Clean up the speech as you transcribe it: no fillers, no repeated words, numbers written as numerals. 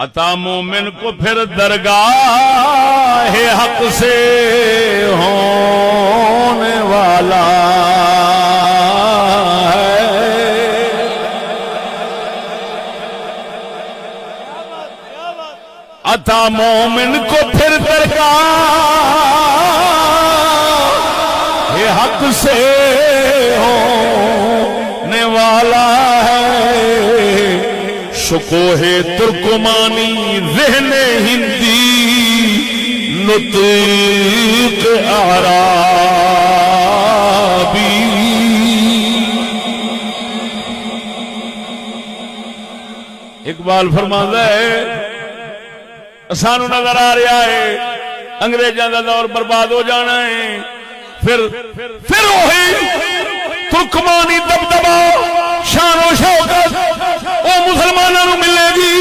عطا مومن کو پھر درگاہ حق سے ہونے والا ہے. عطا مومن کو پھر درگاہ حق سے ہونے والا ہے. شکوہ ترکمانی ذہن ہندی نطق اعرابی. اقبال فرماتا ہے سانو نظر آ رہا ہے انگریزاں دا دور برباد ہو جانا ہے. پھر وہی ترکمانی دبدبا شان و شوکت او مسلمانوں ملے گی.